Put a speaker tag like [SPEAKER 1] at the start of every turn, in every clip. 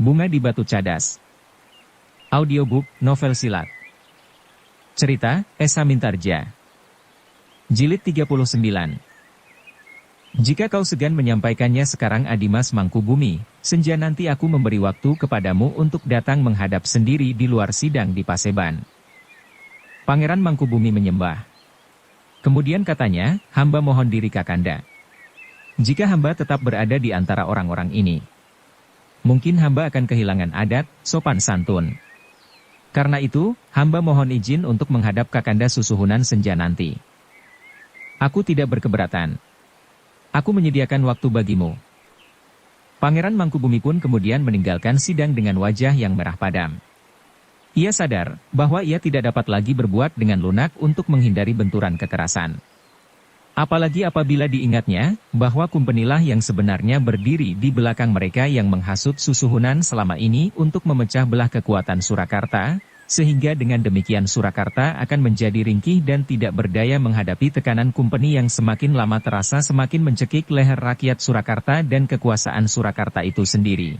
[SPEAKER 1] Bunga di Batu Cadas. Audiobook, novel silat. Cerita, Esa Mintarja. Jilid 39. Jika kau segan menyampaikannya sekarang Adimas Mangkubumi, senja nanti aku memberi waktu kepadamu untuk datang menghadap sendiri di luar sidang di Paseban. Pangeran Mangkubumi menyembah. Kemudian katanya, hamba mohon diri Kakanda. Jika hamba tetap berada di antara orang-orang ini, mungkin hamba akan kehilangan adat, sopan santun. Karena itu, hamba mohon izin untuk menghadap Kakanda Susuhunan senja nanti. Aku tidak berkeberatan. Aku menyediakan waktu bagimu. Pangeran Mangkubumi pun kemudian meninggalkan sidang dengan wajah yang merah padam. Ia sadar bahwa ia tidak dapat lagi berbuat dengan lunak untuk menghindari benturan kekerasan. Apalagi apabila diingatnya bahwa kumpenilah yang sebenarnya berdiri di belakang mereka yang menghasut Susuhunan selama ini untuk memecah belah kekuatan Surakarta, sehingga dengan demikian Surakarta akan menjadi ringkih dan tidak berdaya menghadapi tekanan kumpeni yang semakin lama terasa semakin mencekik leher rakyat Surakarta dan kekuasaan Surakarta itu sendiri.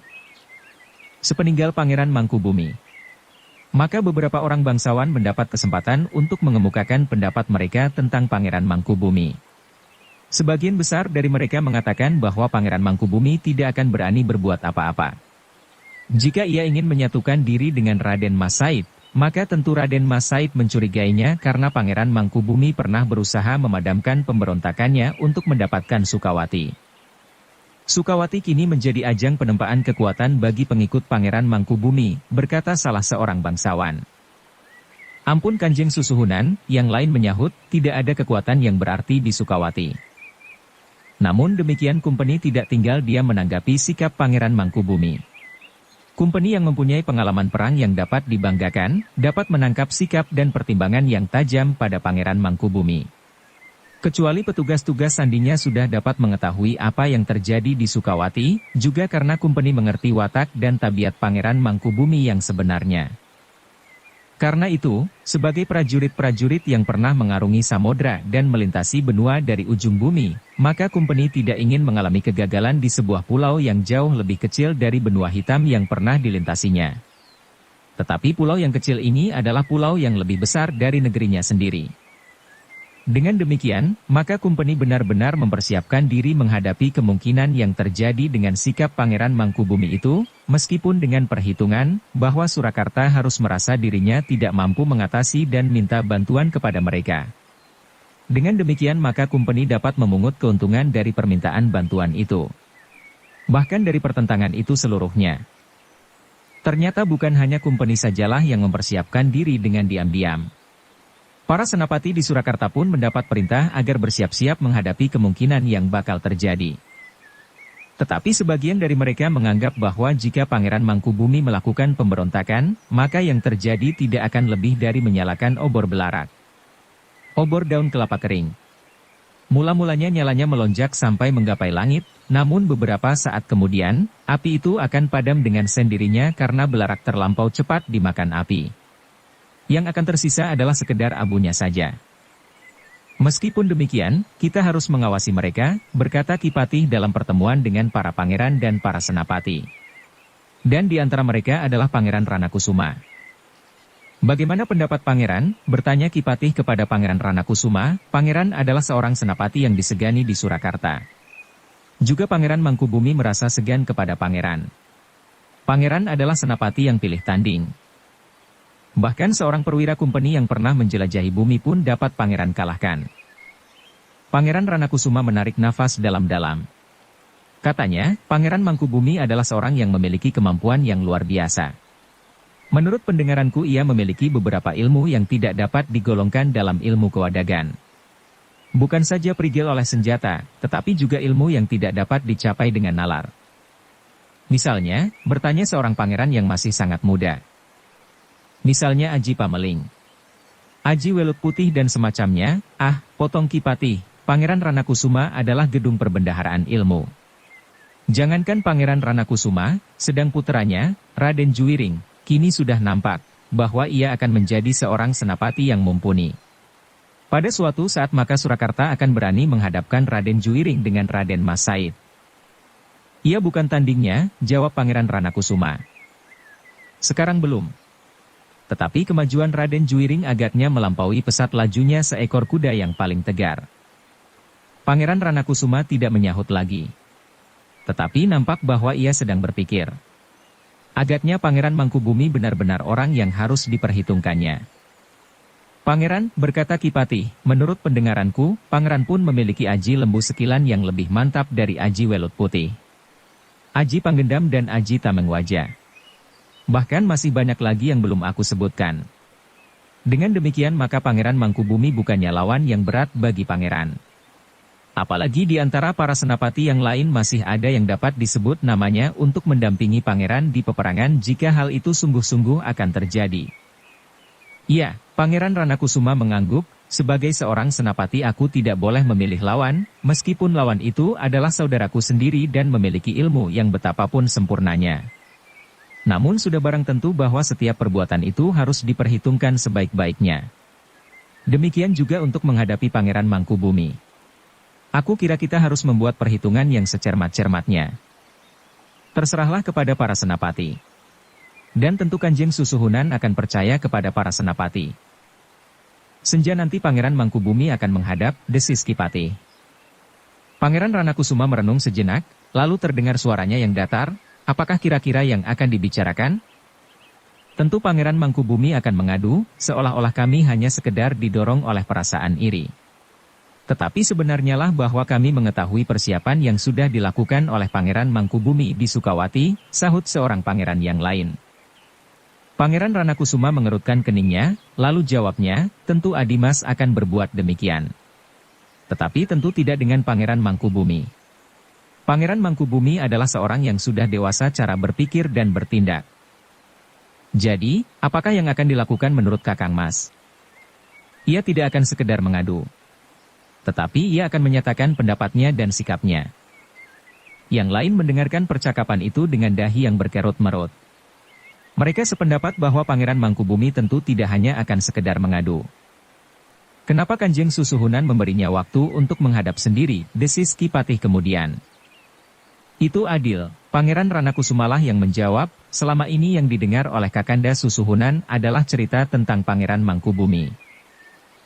[SPEAKER 1] Sepeninggal Pangeran Mangkubumi, maka beberapa orang bangsawan mendapat kesempatan untuk mengemukakan pendapat mereka tentang Pangeran Mangkubumi. Sebagian besar dari mereka mengatakan bahwa Pangeran Mangkubumi tidak akan berani berbuat apa-apa. Jika ia ingin menyatukan diri dengan Raden Mas Said, maka tentu Raden Mas Said mencurigainya karena Pangeran Mangkubumi pernah berusaha memadamkan pemberontakannya untuk mendapatkan Sukawati. Sukawati kini menjadi ajang penempaan kekuatan bagi pengikut Pangeran Mangkubumi, berkata salah seorang bangsawan. Ampun Kanjeng Susuhunan, yang lain menyahut, tidak ada kekuatan yang berarti di Sukawati. Namun demikian kumpeni tidak tinggal diam menanggapi sikap Pangeran Mangkubumi. Kumpeni yang mempunyai pengalaman perang yang dapat dibanggakan, dapat menangkap sikap dan pertimbangan yang tajam pada Pangeran Mangkubumi. Kecuali petugas-tugas sandinya sudah dapat mengetahui apa yang terjadi di Sukawati, juga karena kumpeni mengerti watak dan tabiat Pangeran Mangkubumi yang sebenarnya. Karena itu, sebagai prajurit-prajurit yang pernah mengarungi samudra dan melintasi benua dari ujung bumi, maka kumpeni tidak ingin mengalami kegagalan di sebuah pulau yang jauh lebih kecil dari benua hitam yang pernah dilintasinya. Tetapi pulau yang kecil ini adalah pulau yang lebih besar dari negerinya sendiri. Dengan demikian, maka kumpeni benar-benar mempersiapkan diri menghadapi kemungkinan yang terjadi dengan sikap Pangeran Mangkubumi itu, meskipun dengan perhitungan bahwa Surakarta harus merasa dirinya tidak mampu mengatasi dan minta bantuan kepada mereka. Dengan demikian maka kumpeni dapat memungut keuntungan dari permintaan bantuan itu. Bahkan dari pertentangan itu seluruhnya. Ternyata bukan hanya kumpeni sajalah yang mempersiapkan diri dengan diam-diam. Para senapati di Surakarta pun mendapat perintah agar bersiap-siap menghadapi kemungkinan yang bakal terjadi. Tetapi sebagian dari mereka menganggap bahwa jika Pangeran Mangkubumi melakukan pemberontakan, maka yang terjadi tidak akan lebih dari menyalakan obor belarak. Obor daun kelapa kering. Mula-mulanya nyalanya melonjak sampai menggapai langit, namun beberapa saat kemudian, api itu akan padam dengan sendirinya karena belarak terlampau cepat dimakan api. Yang akan tersisa adalah sekedar abunya saja. Meskipun demikian, kita harus mengawasi mereka, berkata Ki Patih dalam pertemuan dengan para pangeran dan para senapati. Dan di antara mereka adalah Pangeran Ranakusuma. Bagaimana pendapat pangeran? Bertanya Ki Patih kepada Pangeran Ranakusuma. Pangeran adalah seorang senapati yang disegani di Surakarta. Juga Pangeran Mangkubumi merasa segan kepada pangeran. Pangeran adalah senapati yang pilih tanding. Bahkan seorang perwira kumpeni yang pernah menjelajahi bumi pun dapat pangeran kalahkan. Pangeran Ranakusuma menarik nafas dalam-dalam. Katanya, Pangeran Mangkubumi adalah seorang yang memiliki kemampuan yang luar biasa. Menurut pendengaranku ia memiliki beberapa ilmu yang tidak dapat digolongkan dalam ilmu kewadagan. Bukan saja prigel oleh senjata, tetapi juga ilmu yang tidak dapat dicapai dengan nalar. Misalnya, bertanya seorang pangeran yang masih sangat muda. Misalnya Aji Pameling, Aji Welut Putih dan semacamnya. Potong Ki Patih, Pangeran Ranakusuma adalah gedung perbendaharaan ilmu. Jangankan Pangeran Ranakusuma, sedang puteranya, Raden Juwiring, kini sudah nampak bahwa ia akan menjadi seorang senapati yang mumpuni. Pada suatu saat maka Surakarta akan berani menghadapkan Raden Juwiring dengan Raden Mas Said. Ia bukan tandingnya, jawab Pangeran Ranakusuma. sekarang belum. Tetapi kemajuan Raden Juiring agaknya melampaui pesat lajunya seekor kuda yang paling tegar. Pangeran Ranakusuma tidak menyahut lagi. Tetapi nampak bahwa ia sedang berpikir. Agaknya Pangeran Mangkubumi benar-benar orang yang harus diperhitungkannya. Pangeran, berkata Kipatih, menurut pendengaranku, Pangeran pun memiliki aji lembu sekilan yang lebih mantap dari aji welut putih. Aji Panggendam dan aji Tameng Wajah. Bahkan masih banyak lagi yang belum aku sebutkan. Dengan demikian maka Pangeran Mangkubumi bukannya lawan yang berat bagi Pangeran. Apalagi di antara para senapati yang lain masih ada yang dapat disebut namanya untuk mendampingi Pangeran di peperangan jika hal itu sungguh-sungguh akan terjadi. Iya, Pangeran Ranakusuma mengangguk, sebagai seorang senapati aku tidak boleh memilih lawan, meskipun lawan itu adalah saudaraku sendiri dan memiliki ilmu yang betapapun sempurnanya. Namun sudah barang tentu bahwa setiap perbuatan itu harus diperhitungkan sebaik-baiknya. Demikian juga untuk menghadapi Pangeran Mangkubumi. Aku kira kita harus membuat perhitungan yang secermat-cermatnya. Terserahlah kepada para senapati. Dan tentu Kanjeng Susuhunan akan percaya kepada para senapati. Senja nanti Pangeran Mangkubumi akan menghadap, desis Kipatih. Pangeran Ranakusuma merenung sejenak, lalu terdengar suaranya yang datar. Apakah kira-kira yang akan dibicarakan? Tentu Pangeran Mangkubumi akan mengadu, seolah-olah kami hanya sekedar didorong oleh perasaan iri. Tetapi sebenarnya lah bahwa kami mengetahui persiapan yang sudah dilakukan oleh Pangeran Mangkubumi di Sukawati, sahut seorang pangeran yang lain. Pangeran Ranakusuma mengerutkan keningnya, lalu jawabnya, tentu Adimas akan berbuat demikian. Tetapi tentu tidak dengan Pangeran Mangkubumi. Pangeran Mangkubumi adalah seorang yang sudah dewasa cara berpikir dan bertindak. Jadi, apakah yang akan dilakukan menurut Kakang Mas? Ia tidak akan sekedar mengadu. Tetapi ia akan menyatakan pendapatnya dan sikapnya. Yang lain mendengarkan percakapan itu dengan dahi yang berkerut-merut. Mereka sependapat bahwa Pangeran Mangkubumi tentu tidak hanya akan sekedar mengadu. Kenapa Kanjeng Susuhunan memberinya waktu untuk menghadap sendiri, desis Kipatih kemudian. Itu adil, Pangeran Ranakusumalah yang menjawab, selama ini yang didengar oleh Kakanda Susuhunan adalah cerita tentang Pangeran Mangkubumi.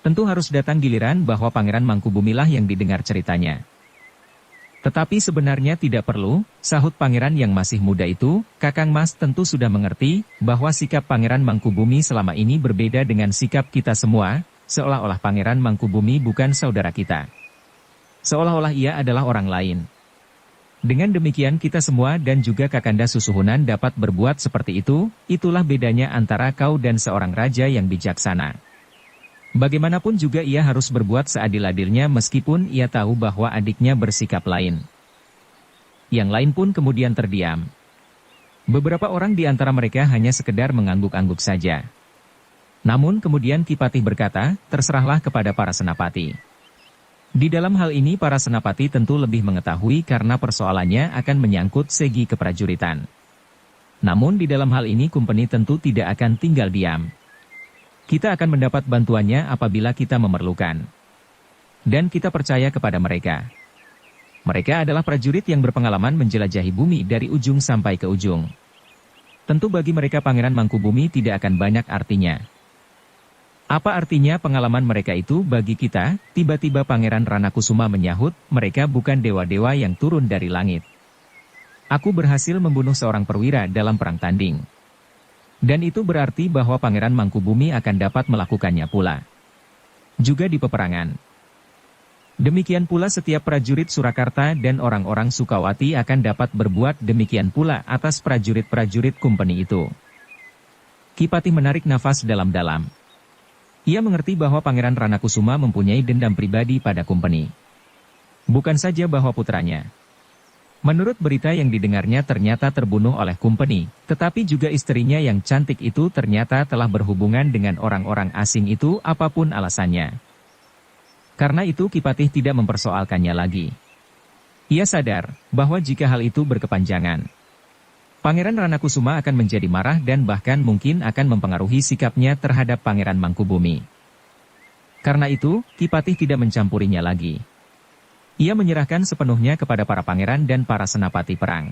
[SPEAKER 1] Tentu harus datang giliran bahwa Pangeran Mangkubumilah yang didengar ceritanya. Tetapi sebenarnya tidak perlu, sahut Pangeran yang masih muda itu, Kakang Mas tentu sudah mengerti, bahwa sikap Pangeran Mangkubumi selama ini berbeda dengan sikap kita semua, seolah-olah Pangeran Mangkubumi bukan saudara kita. Seolah-olah ia adalah orang lain. Dengan demikian kita semua dan juga Kakanda Susuhunan dapat berbuat seperti itu, itulah bedanya antara kau dan seorang raja yang bijaksana. Bagaimanapun juga ia harus berbuat seadil-adilnya meskipun ia tahu bahwa adiknya bersikap lain. Yang lain pun kemudian terdiam. Beberapa orang di antara mereka hanya sekedar mengangguk-angguk saja. Namun kemudian Kipatih berkata, terserahlah kepada para senapati. Di dalam hal ini para senapati tentu lebih mengetahui karena persoalannya akan menyangkut segi keprajuritan. Namun di dalam hal ini Kumpeni tentu tidak akan tinggal diam. Kita akan mendapat bantuannya apabila kita memerlukan. Dan kita percaya kepada mereka. Mereka adalah prajurit yang berpengalaman menjelajahi bumi dari ujung sampai ke ujung. Tentu bagi mereka Pangeran Mangkubumi tidak akan banyak artinya. Apa artinya pengalaman mereka itu bagi kita? Tiba-tiba Pangeran Ranakusuma menyahut, mereka bukan dewa-dewa yang turun dari langit. Aku berhasil membunuh seorang perwira dalam perang tanding. Dan itu berarti bahwa Pangeran Mangkubumi akan dapat melakukannya pula. Juga di peperangan. Demikian pula setiap prajurit Surakarta dan orang-orang Sukawati akan dapat berbuat demikian pula atas prajurit-prajurit Kumpeni itu. Kipatih menarik nafas dalam-dalam. Ia mengerti bahwa Pangeran Ranakusuma mempunyai dendam pribadi pada Kumpeni. Bukan saja bahwa putranya. Menurut berita yang didengarnya ternyata terbunuh oleh Kumpeni, tetapi juga istrinya yang cantik itu ternyata telah berhubungan dengan orang-orang asing itu apapun alasannya. Karena itu Kipatih tidak mempersoalkannya lagi. Ia sadar bahwa jika hal itu berkepanjangan, Pangeran Ranakusuma akan menjadi marah dan bahkan mungkin akan mempengaruhi sikapnya terhadap Pangeran Mangkubumi. Karena itu, Kipatih tidak mencampurinya lagi. Ia menyerahkan sepenuhnya kepada para pangeran dan para senapati perang.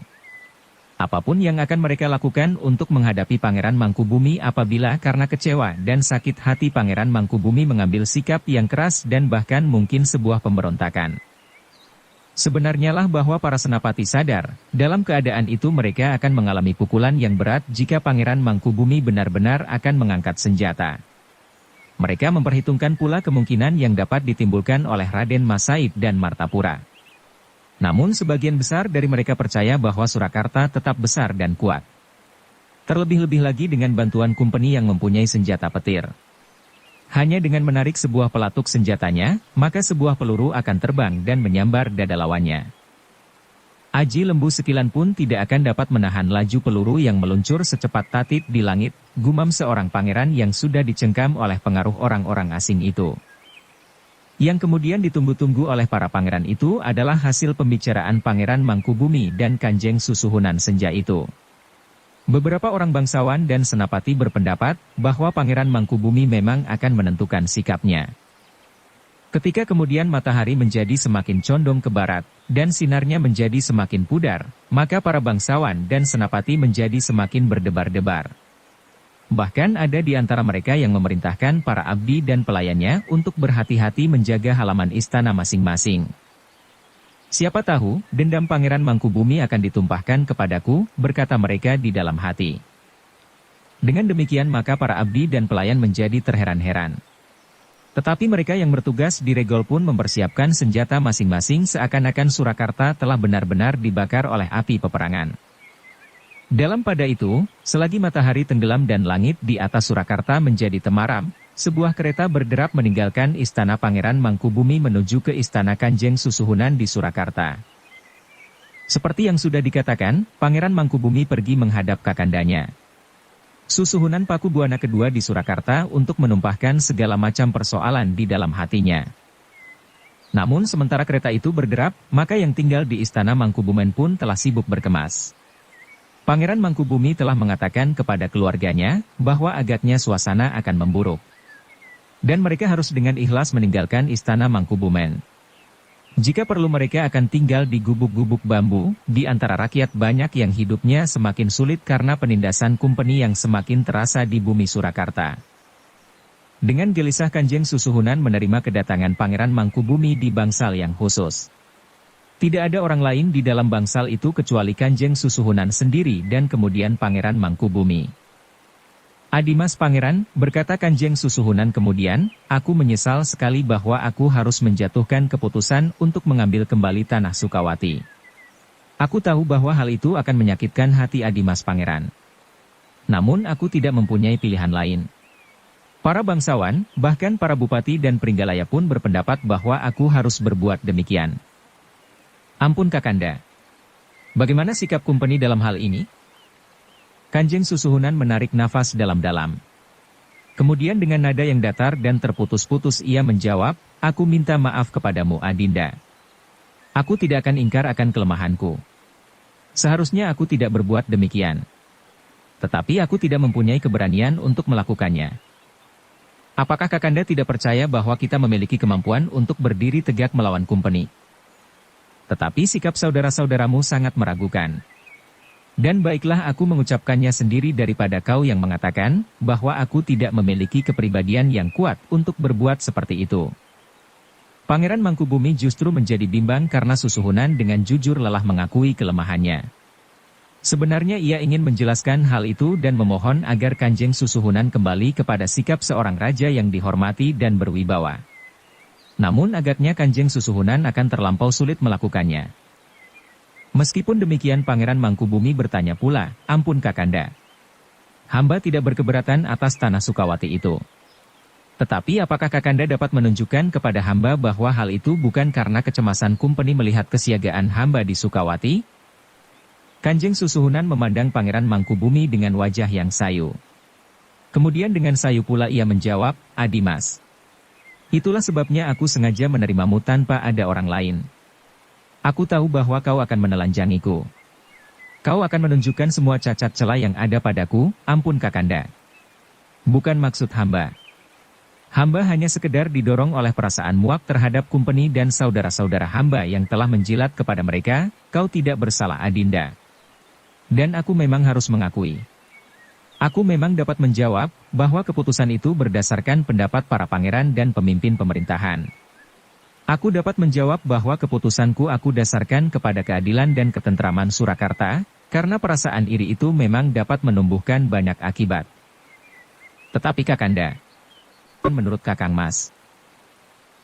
[SPEAKER 1] Apapun yang akan mereka lakukan untuk menghadapi Pangeran Mangkubumi apabila karena kecewa dan sakit hati Pangeran Mangkubumi mengambil sikap yang keras dan bahkan mungkin sebuah pemberontakan. Sebenarnya lah bahwa para senapati sadar, dalam keadaan itu mereka akan mengalami pukulan yang berat jika Pangeran Mangkubumi benar-benar akan mengangkat senjata. Mereka memperhitungkan pula kemungkinan yang dapat ditimbulkan oleh Raden Mas Said dan Martapura. Namun sebagian besar dari mereka percaya bahwa Surakarta tetap besar dan kuat. Terlebih-lebih lagi dengan bantuan kumpeni yang mempunyai senjata petir. Hanya dengan menarik sebuah pelatuk senjatanya, maka sebuah peluru akan terbang dan menyambar dada lawannya. Aji Lembu Sekilan pun tidak akan dapat menahan laju peluru yang meluncur secepat tatit di langit, gumam seorang pangeran yang sudah dicengkam oleh pengaruh orang-orang asing itu. Yang kemudian ditunggu-tunggu oleh para pangeran itu adalah hasil pembicaraan Pangeran Mangkubumi dan Kanjeng Susuhunan Senja itu. Beberapa orang bangsawan dan senapati berpendapat bahwa Pangeran Mangkubumi memang akan menentukan sikapnya. Ketika kemudian matahari menjadi semakin condong ke barat, dan sinarnya menjadi semakin pudar, maka para bangsawan dan senapati menjadi semakin berdebar-debar. Bahkan ada di antara mereka yang memerintahkan para abdi dan pelayannya untuk berhati-hati menjaga halaman istana masing-masing. Siapa tahu, dendam Pangeran Mangkubumi akan ditumpahkan kepadaku, berkata mereka di dalam hati. Dengan demikian maka para abdi dan pelayan menjadi terheran-heran. Tetapi mereka yang bertugas di Regol pun mempersiapkan senjata masing-masing seakan-akan Surakarta telah benar-benar dibakar oleh api peperangan. Dalam pada itu, selagi matahari tenggelam dan langit di atas Surakarta menjadi temaram, sebuah kereta berderap meninggalkan istana Pangeran Mangkubumi menuju ke istana Kanjeng Susuhunan di Surakarta. Seperti yang sudah dikatakan, Pangeran Mangkubumi pergi menghadap kakandanya. Susuhunan Pakubuwana kedua di Surakarta untuk menumpahkan segala macam persoalan di dalam hatinya. Namun sementara kereta itu berderap, maka yang tinggal di istana Mangkubumen pun telah sibuk berkemas. Pangeran Mangkubumi telah mengatakan kepada keluarganya bahwa agaknya suasana akan memburuk. Dan mereka harus dengan ikhlas meninggalkan istana Mangkubumen. Jika perlu mereka akan tinggal di gubuk-gubuk bambu, di antara rakyat banyak yang hidupnya semakin sulit karena penindasan kumpeni yang semakin terasa di bumi Surakarta. Dengan gelisah Kanjeng Susuhunan menerima kedatangan Pangeran Mangkubumi di bangsal yang khusus. Tidak ada orang lain di dalam bangsal itu kecuali Kanjeng Susuhunan sendiri dan kemudian Pangeran Mangkubumi. Adimas Pangeran, berkata Kanjeng Susuhunan kemudian, aku menyesal sekali bahwa aku harus menjatuhkan keputusan untuk mengambil kembali tanah Sukawati. Aku tahu bahwa hal itu akan menyakitkan hati Adimas Pangeran. Namun aku tidak mempunyai pilihan lain. Para bangsawan, bahkan para bupati dan pringgalaya pun berpendapat bahwa aku harus berbuat demikian. Ampun Kakanda. Bagaimana sikap kumpeni dalam hal ini? Kanjeng Susuhunan menarik nafas dalam-dalam. Kemudian dengan nada yang datar dan terputus-putus ia menjawab, aku minta maaf kepadamu Adinda. Aku tidak akan ingkar akan kelemahanku. Seharusnya aku tidak berbuat demikian. Tetapi aku tidak mempunyai keberanian untuk melakukannya. Apakah Kakanda tidak percaya bahwa kita memiliki kemampuan untuk berdiri tegak melawan kumpeni? Tetapi sikap saudara-saudaramu sangat meragukan. Dan baiklah aku mengucapkannya sendiri daripada kau yang mengatakan, bahwa aku tidak memiliki kepribadian yang kuat untuk berbuat seperti itu. Pangeran Mangkubumi justru menjadi bimbang karena Susuhunan dengan jujur lelah mengakui kelemahannya. Sebenarnya ia ingin menjelaskan hal itu dan memohon agar Kanjeng Susuhunan kembali kepada sikap seorang raja yang dihormati dan berwibawa. Namun agaknya Kanjeng Susuhunan akan terlampau sulit melakukannya. Meskipun demikian Pangeran Mangkubumi bertanya pula, ampun Kakanda. Hamba tidak berkeberatan atas tanah Sukawati itu. Tetapi apakah Kakanda dapat menunjukkan kepada hamba bahwa hal itu bukan karena kecemasan kumpeni melihat kesiagaan hamba di Sukawati? Kanjeng Susuhunan memandang Pangeran Mangkubumi dengan wajah yang sayu. Kemudian dengan sayu pula ia menjawab, Adimas. Itulah sebabnya aku sengaja menerimamu tanpa ada orang lain. Aku tahu bahwa kau akan menelanjangiku. Kau akan menunjukkan semua cacat celah yang ada padaku, ampun Kakanda. Bukan maksud hamba. Hamba hanya sekedar didorong oleh perasaan muak terhadap kumpeni dan saudara-saudara hamba yang telah menjilat kepada mereka, kau tidak bersalah Adinda. Dan aku memang harus mengakui. Aku memang dapat menjawab bahwa keputusan itu berdasarkan pendapat para pangeran dan pemimpin pemerintahan. Aku dapat menjawab bahwa keputusanku aku dasarkan kepada keadilan dan ketentraman Surakarta, karena perasaan iri itu memang dapat menumbuhkan banyak akibat. Tetapi Kakanda, menurut Kakang Mas,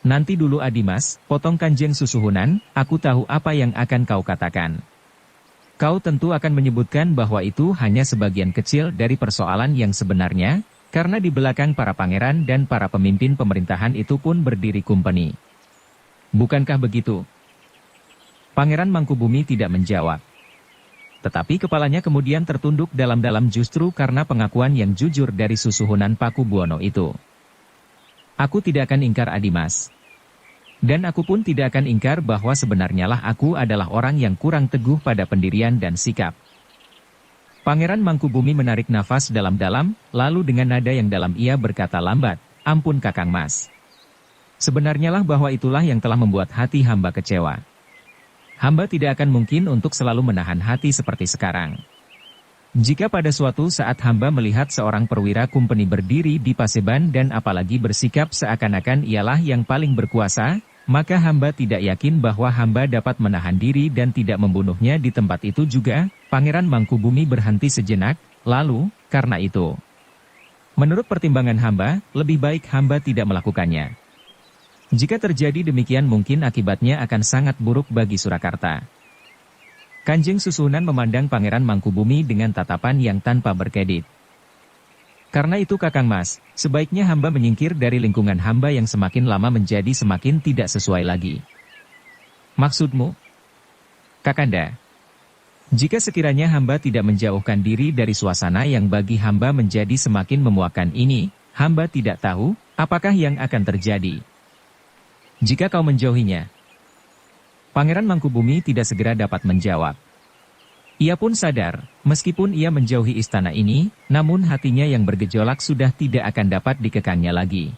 [SPEAKER 1] nanti dulu Adimas, potong Kanjeng Susuhunan, aku tahu apa yang akan kau katakan. Kau tentu akan menyebutkan bahwa itu hanya sebagian kecil dari persoalan yang sebenarnya, karena di belakang para pangeran dan para pemimpin pemerintahan itu pun berdiri kumpeni. Bukankah begitu? Pangeran Mangkubumi tidak menjawab. Tetapi kepalanya kemudian tertunduk dalam-dalam justru karena pengakuan yang jujur dari Susuhunan Pakubuwono itu. Aku tidak akan ingkar Adimas. Dan aku pun tidak akan ingkar bahwa sebenarnya lah aku adalah orang yang kurang teguh pada pendirian dan sikap. Pangeran Mangkubumi menarik nafas dalam-dalam, lalu dengan nada yang dalam ia berkata lambat, "Ampun Kakang Mas. Sebenarnya lah bahwa itulah yang telah membuat hati hamba kecewa. Hamba tidak akan mungkin untuk selalu menahan hati seperti sekarang. Jika pada suatu saat hamba melihat seorang perwira kumpeni berdiri di Paseban dan apalagi bersikap seakan-akan ialah yang paling berkuasa, maka hamba tidak yakin bahwa hamba dapat menahan diri dan tidak membunuhnya di tempat itu juga." Pangeran Mangkubumi berhenti sejenak, lalu, karena itu, menurut pertimbangan hamba, lebih baik hamba tidak melakukannya. Jika terjadi demikian mungkin akibatnya akan sangat buruk bagi Surakarta. Kanjeng Susuhunan memandang Pangeran Mangkubumi dengan tatapan yang tanpa berkedip. Karena itu Kakang Mas, sebaiknya hamba menyingkir dari lingkungan hamba yang semakin lama menjadi semakin tidak sesuai lagi. Maksudmu? Kakanda, jika sekiranya hamba tidak menjauhkan diri dari suasana yang bagi hamba menjadi semakin memuakkan ini, hamba tidak tahu apakah yang akan terjadi jika kau menjauhinya. Pangeran Mangkubumi tidak segera dapat menjawab. Ia pun sadar, meskipun ia menjauhi istana ini, namun hatinya yang bergejolak sudah tidak akan dapat dikekangnya lagi.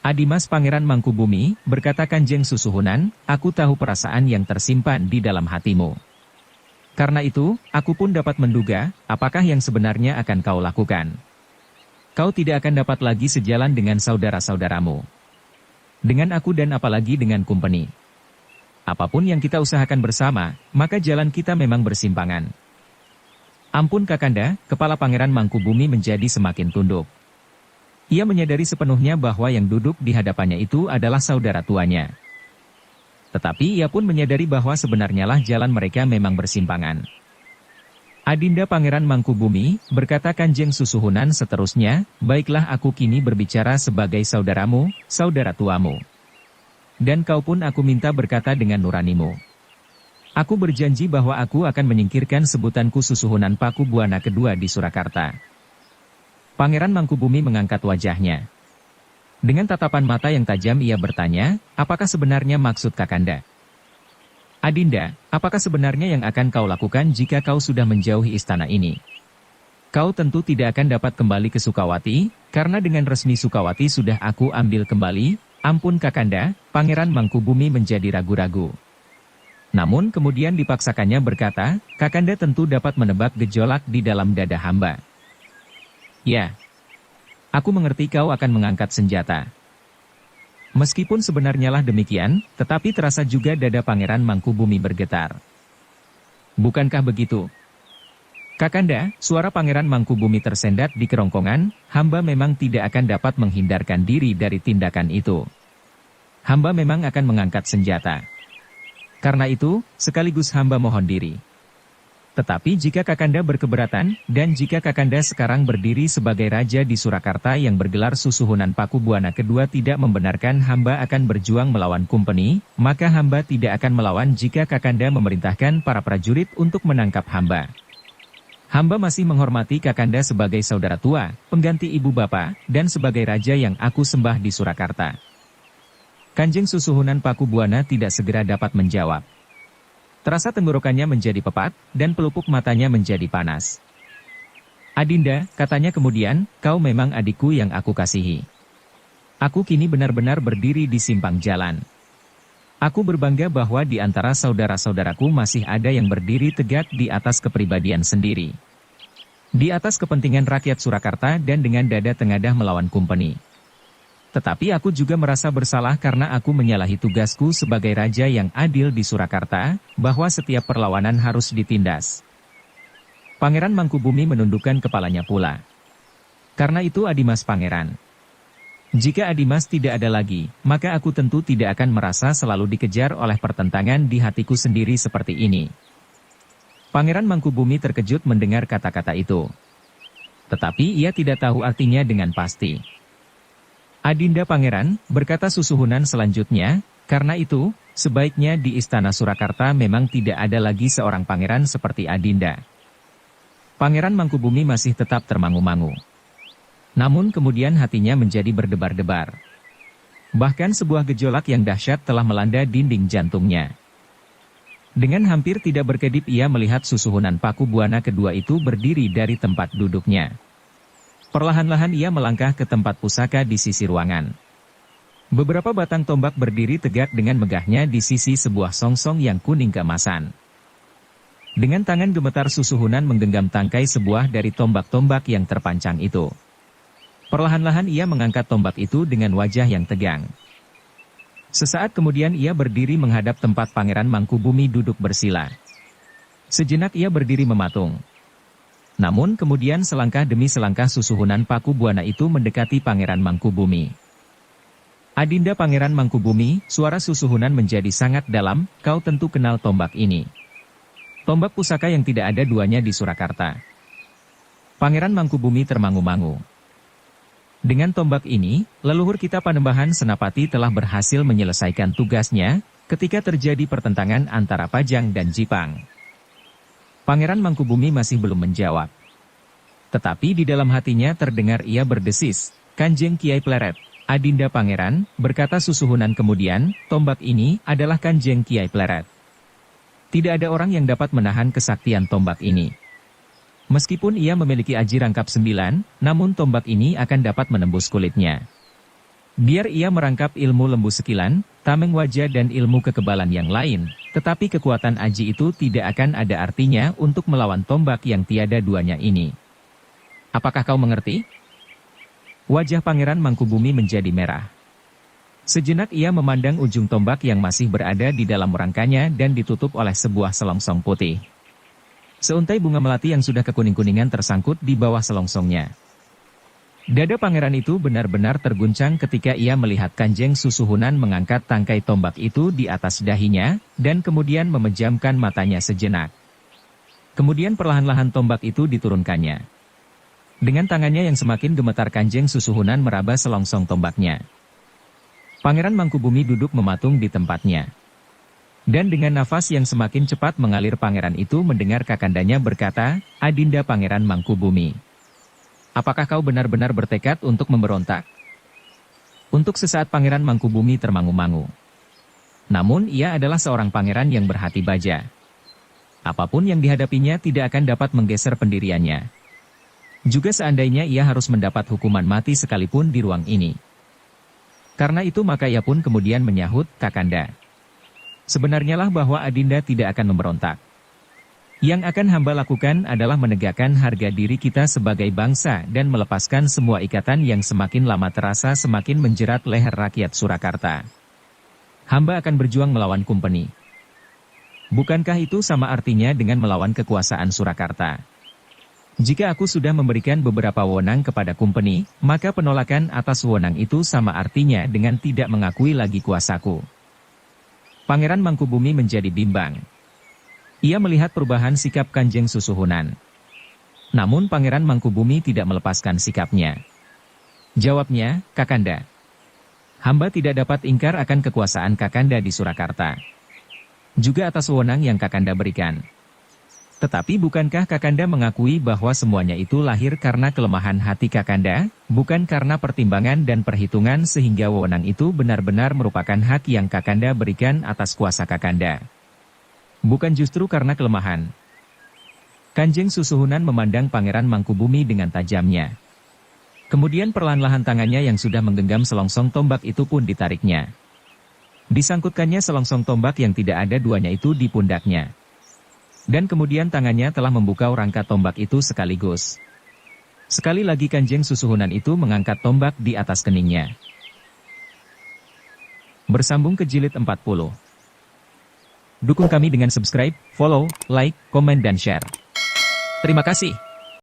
[SPEAKER 1] Adimas Pangeran Mangkubumi, berkata Kanjeng Susuhunan, aku tahu perasaan yang tersimpan di dalam hatimu. Karena itu, aku pun dapat menduga, apakah yang sebenarnya akan kau lakukan. Kau tidak akan dapat lagi sejalan dengan saudara-saudaramu. Dengan aku dan apalagi dengan kumpeni. Apapun yang kita usahakan bersama, maka jalan kita memang bersimpangan. Ampun Kakanda, kepala Pangeran Mangkubumi menjadi semakin tunduk. Ia menyadari sepenuhnya bahwa yang duduk di hadapannya itu adalah saudara tuanya. Tetapi ia pun menyadari bahwa sebenarnya lah jalan mereka memang bersimpangan. Adinda Pangeran Mangkubumi, berkata Kanjeng Susuhunan seterusnya, baiklah aku kini berbicara sebagai saudaramu, saudara tuamu. Dan kau pun aku minta berkata dengan nuranimu. Aku berjanji bahwa aku akan menyingkirkan sebutanku Susuhunan Pakubuwana kedua di Surakarta. Pangeran Mangkubumi mengangkat wajahnya. Dengan tatapan mata yang tajam ia bertanya, apakah sebenarnya maksud Kakanda? Adinda, apakah sebenarnya yang akan kau lakukan jika kau sudah menjauhi istana ini? Kau tentu tidak akan dapat kembali ke Sukawati, karena dengan resmi Sukawati sudah aku ambil kembali. Ampun Kakanda, Pangeran Mangkubumi menjadi ragu-ragu. Namun kemudian dipaksakannya berkata, Kakanda tentu dapat menebak gejolak di dalam dada hamba. Ya, aku mengerti kau akan mengangkat senjata. Meskipun sebenarnya lah demikian, tetapi terasa juga dada Pangeran Mangkubumi bergetar. Bukankah begitu? Kakanda, suara Pangeran Mangkubumi tersendat di kerongkongan, hamba memang tidak akan dapat menghindarkan diri dari tindakan itu. Hamba memang akan mengangkat senjata. Karena itu, sekaligus hamba mohon diri. Tetapi jika Kakanda berkeberatan, dan jika Kakanda sekarang berdiri sebagai raja di Surakarta yang bergelar Susuhunan Pakubuwana kedua tidak membenarkan hamba akan berjuang melawan kumpeni, maka hamba tidak akan melawan jika Kakanda memerintahkan para prajurit untuk menangkap hamba. Hamba masih menghormati Kakanda sebagai saudara tua, pengganti ibu bapa, dan sebagai raja yang aku sembah di Surakarta. Kanjeng Susuhunan Pakubuwana tidak segera dapat menjawab. Terasa tenggorokannya menjadi pepat, dan pelupuk matanya menjadi panas. Adinda, katanya kemudian, kau memang adikku yang aku kasihi. Aku kini benar-benar berdiri di simpang jalan. Aku berbangga bahwa di antara saudara-saudaraku masih ada yang berdiri tegak di atas kepribadian sendiri. Di atas kepentingan rakyat Surakarta dan dengan dada tengadah melawan kumpeni. Tetapi aku juga merasa bersalah karena aku menyalahi tugasku sebagai raja yang adil di Surakarta, bahwa setiap perlawanan harus ditindas. Pangeran Mangkubumi menundukkan kepalanya pula. Karena itu Adimas Pangeran. Jika Adimas tidak ada lagi, maka aku tentu tidak akan merasa selalu dikejar oleh pertentangan di hatiku sendiri seperti ini. Pangeran Mangkubumi terkejut mendengar kata-kata itu. Tetapi ia tidak tahu artinya dengan pasti. Adinda Pangeran, berkata Susuhunan selanjutnya, karena itu, sebaiknya di Istana Surakarta memang tidak ada lagi seorang pangeran seperti Adinda. Pangeran Mangkubumi masih tetap termangu-mangu. Namun kemudian hatinya menjadi berdebar-debar. Bahkan sebuah gejolak yang dahsyat telah melanda dinding jantungnya. Dengan hampir tidak berkedip ia melihat Susuhunan Paku Buana kedua itu berdiri dari tempat duduknya. Perlahan-lahan ia melangkah ke tempat pusaka di sisi ruangan. Beberapa batang tombak berdiri tegak dengan megahnya di sisi sebuah songsong yang kuning keemasan. Dengan tangan gemetar Susuhunan menggenggam tangkai sebuah dari tombak-tombak yang terpancang itu. Perlahan-lahan ia mengangkat tombak itu dengan wajah yang tegang. Sesaat kemudian ia berdiri menghadap tempat Pangeran Mangkubumi duduk bersila. Sejenak ia berdiri mematung. Namun kemudian selangkah demi selangkah Susuhunan Paku Buana itu mendekati Pangeran Mangkubumi. Adinda Pangeran Mangkubumi, suara Susuhunan menjadi sangat dalam, kau tentu kenal tombak ini. Tombak pusaka yang tidak ada duanya di Surakarta. Pangeran Mangkubumi termangu-mangu. Dengan tombak ini, leluhur kita Panembahan Senapati telah berhasil menyelesaikan tugasnya, ketika terjadi pertentangan antara Pajang dan Jipang. Pangeran Mangkubumi masih belum menjawab. Tetapi di dalam hatinya terdengar ia berdesis, Kanjeng Kiai Pleret, Adinda Pangeran, berkata Susuhunan kemudian, tombak ini adalah Kanjeng Kiai Pleret. Tidak ada orang yang dapat menahan kesaktian tombak ini. Meskipun ia memiliki aji rangkap 9, namun tombak ini akan dapat menembus kulitnya. Biar ia merangkap ilmu lembu sekilan, tameng wajah dan ilmu kekebalan yang lain, tetapi kekuatan aji itu tidak akan ada artinya untuk melawan tombak yang tiada duanya ini. Apakah kau mengerti? Wajah Pangeran Mangkubumi menjadi merah. Sejenak ia memandang ujung tombak yang masih berada di dalam rangkanya dan ditutup oleh sebuah selongsong putih. Seuntai bunga melati yang sudah kekuning-kuningan tersangkut di bawah selongsongnya. Dada pangeran itu benar-benar terguncang ketika ia melihat Kanjeng Susuhunan mengangkat tangkai tombak itu di atas dahinya, dan kemudian memejamkan matanya sejenak. Kemudian perlahan-lahan tombak itu diturunkannya. Dengan tangannya yang semakin gemetar Kanjeng Susuhunan meraba selongsong tombaknya. Pangeran Mangkubumi duduk mematung di tempatnya. Dan dengan nafas yang semakin cepat mengalir pangeran itu mendengar kakandanya berkata, Adinda Pangeran Mangkubumi. Apakah kau benar-benar bertekad untuk memberontak? Untuk sesaat Pangeran Mangkubumi termangu-mangu. Namun ia adalah seorang pangeran yang berhati baja. Apapun yang dihadapinya tidak akan dapat menggeser pendiriannya. Juga seandainya ia harus mendapat hukuman mati sekalipun di ruang ini. Karena itu maka ia pun kemudian menyahut, Kakanda. Sebenarnya lah bahwa Adinda tidak akan memberontak. Yang akan hamba lakukan adalah menegakkan harga diri kita sebagai bangsa dan melepaskan semua ikatan yang semakin lama terasa semakin menjerat leher rakyat Surakarta. Hamba akan berjuang melawan kumpeni. Bukankah itu sama artinya dengan melawan kekuasaan Surakarta? Jika aku sudah memberikan beberapa wewenang kepada kumpeni, maka penolakan atas wewenang itu sama artinya dengan tidak mengakui lagi kuasaku. Pangeran Mangkubumi menjadi bimbang. Ia melihat perubahan sikap Kanjeng Susuhunan. Namun Pangeran Mangkubumi tidak melepaskan sikapnya. Jawabnya, Kakanda. Hamba tidak dapat ingkar akan kekuasaan Kakanda di Surakarta. Juga atas wewenang yang Kakanda berikan. Tetapi bukankah Kakanda mengakui bahwa semuanya itu lahir karena kelemahan hati Kakanda, bukan karena pertimbangan dan perhitungan sehingga wewenang itu benar-benar merupakan hak yang Kakanda berikan atas kuasa Kakanda? Bukan justru karena kelemahan. Kanjeng Susuhunan memandang Pangeran Mangkubumi dengan tajamnya. Kemudian perlahan-lahan tangannya yang sudah menggenggam selongsong tombak itu pun ditariknya. Disangkutkannya selongsong tombak yang tidak ada duanya itu di pundaknya. Dan kemudian tangannya telah membuka rangka tombak itu sekaligus. Sekali lagi Kanjeng Susuhunan itu mengangkat tombak di atas keningnya. Bersambung ke jilid 40. Dukung kami dengan subscribe, follow, like, komen dan share. Terima kasih.